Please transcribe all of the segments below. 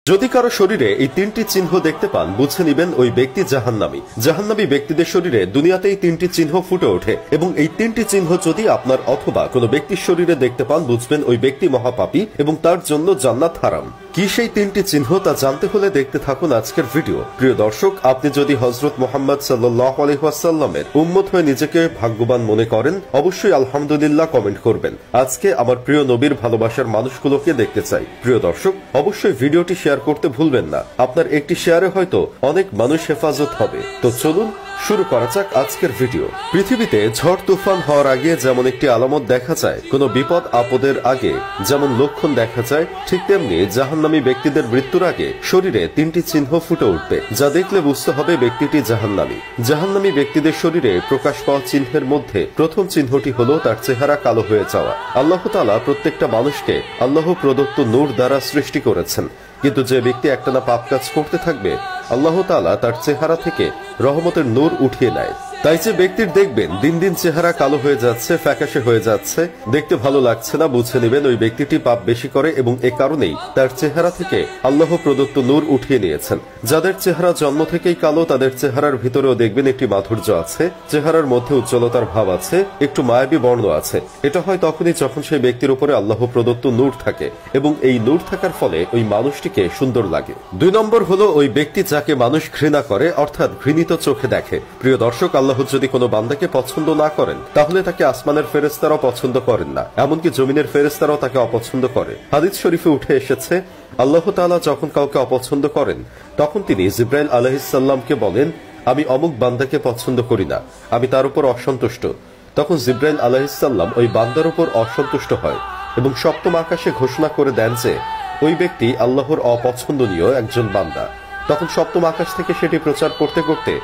যদি কারো শরীরে এই তিনটি চিহ্ন দেখতে পান বুঝে নিবেন ওই ব্যক্তি জাহান্নামী। জাহান্নামী ব্যক্তিদের শরীরে দুনিয়াতে এই তিনটি চিহ্ন ফুটে ওঠে এবং এই তিনটি চিহ্ন যদি আপনার অথবা কোনো ব্যক্তির শরীরে দেখতে পান বুঝবেন ওই ব্যক্তি মহাপাপী এবং তার জন্য জান্নাত হারাম। কি সেই তিনটি চিহ্ন তা জানতে হলে দেখতে থাকুন আজকের ভিডিও। প্রিয় দর্শক, আপনি যদি হযরত মুহাম্মদ সাল্লাল্লাহু আলাইহি ওয়াসাল্লামের উম্মত হয়ে নিজেকে ভাগ্যবান মনে করেন অবশ্যই আলহামদুলিল্লাহ কমেন্ট করবেন। আজকে আমার প্রিয় নবীর ভালোবাসার মানুষগুলোকে দেখতে চাই। প্রিয় দর্শক, অবশ্যই ভিডিওটি শেয়ার করতে ভুলবেন না। আপনার একটি শেয়ারে হয়তো অনেক মানুষ হেফাজত হবে। তো চলুন শুরু করা যাক আজকের ভিডিও। পৃথিবীতে ঝড় তুফান হওয়ার আগে যেমন একটি আলামত দেখা যায়, কোনো বিপদ আপদের আগে যেমন লক্ষণ দেখা যায়, ঠিক তেমনি জাহান্নামী ব্যক্তিদের মৃত্যুর আগে শরীরে তিনটি চিহ্ন ফুটে উঠবে, যা দেখলে বুঝতে হবে ব্যক্তিটি জাহান্নামী। জাহান্নামী ব্যক্তিদের শরীরে প্রকাশ পাওয়া চিহ্নের মধ্যে প্রথম চিহ্নটি হলো তার চেহারা কালো হয়ে যাওয়া। আল্লাহ তাআলা প্রত্যেকটা মানুষকে আল্লাহ প্রদত্ত নূর দ্বারা সৃষ্টি করেছেন, কিন্তু যে ব্যক্তি একটানা পাপ কাজ করতে থাকবে আল্লাহ তাআলা তার চেহারা থেকে রহমতের নূর উঠিয়ে নেয়। তাই যে ব্যক্তির দেখবেন দিন দিন চেহারা কালো হয়ে যাচ্ছে, ফ্যাকাশে হয়ে যাচ্ছে, দেখতে ভালো লাগছে না, বুঝে নেবেন ওই ব্যক্তিটি পাপ বেশি করে এবং এ কারণেই তার চেহারা থেকে আল্লাহ প্রদত্ত নূর উঠিয়ে নিয়েছেন। যাদের চেহারা জন্ম থেকেই কালো তাদের চেহারার ভিতরেও দেখবেন একটি মাধুর্য আছে, চেহারার মধ্যে উজ্জ্বলতার ভাব আছে, একটু মায়াবী বর্ণ আছে। এটা হয় তখনই যখন সেই ব্যক্তির উপরে আল্লাহ প্রদত্ত নূর থাকে এবং এই নূর থাকার ফলে ওই মানুষটিকে সুন্দর লাগে। 2 নম্বর হলো ওই ব্যক্তি যাকে মানুষ ঘৃণা করে, অর্থাৎ ঘৃণিত চোখে দেখে। প্রিয় দর্শক, আল্লাহ যদি কোনো বান্দাকে পছন্দ না করেন তাহলে তাকে আসমানের ফেরেশতারাও পছন্দ করেন না, এমনকি জমিনের ফেরেশতারাও তাকে অপছন্দ করে। হাদিস শরীফে উঠে এসেছে, আল্লাহ তাআলা যখন কাউকে অপছন্দ করেন তখন তিনি জিবরাইল আলাইহিস সালামকে বলেন, আমি অমুক বান্দাকে পছন্দ করি না, আমি তার উপর অসন্তুষ্ট। তখন জিবরাইল আলাইহিস সালাম ওই বান্দার উপর অসন্তুষ্ট হয় এবং সপ্তম আকাশে ঘোষণা করে দেন যে ওই ব্যক্তি আল্লাহর অপছন্দনীয় একজন বান্দা। তখন সপ্তম আকাশ থেকে সেটি প্রচার করতে করতে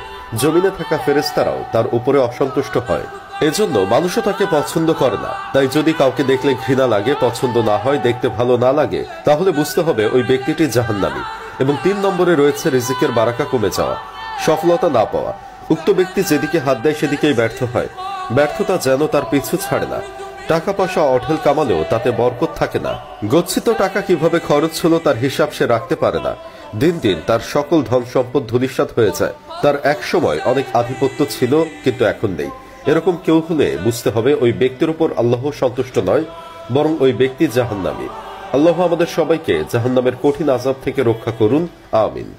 জমিনে থাকা ফেরেশতারাও তার উপরে অসন্তুষ্ট হয়। এজন্য মানুষও তাকে পছন্দ করে না। তাই যদি কাউকে দেখলে ঘৃণা লাগে, পছন্দ না হয়, দেখতে ভালো না লাগে, তাহলে বুঝতে হবে ওই ব্যক্তিটি জাহান্নামী। এবং 3 নম্বরে রয়েছে রিজিকের বারাকা কমে যাওয়া, সফলতা না পাওয়া। উক্ত ব্যক্তি যেদিকে হাত দেয় সেদিকেই ব্যর্থ হয়, ব্যর্থতা যেন তার পিছু ছাড়ে না। টাকা পয়সা অঢেল কামালেও তাতে বরকত থাকে না। গচ্ছিত টাকা কিভাবে খরচ হলো তার হিসাব সে রাখতে পারে না। দিন দিন তার সকল ধন সম্পদ ধূলিসাৎ হয়ে যায়। তার এক সময় অনেক আধিপত্য ছিল কিন্তু এখন নেই। এরকম কেউ হলে বুঝতে হবে ওই ব্যক্তির উপর আল্লাহ সন্তুষ্ট নয়, বরং ওই ব্যক্তি জাহান্নামী। আল্লাহ আমাদের সবাইকে জাহান্নামের কঠিন আযাব থেকে রক্ষা করুন, আমিন।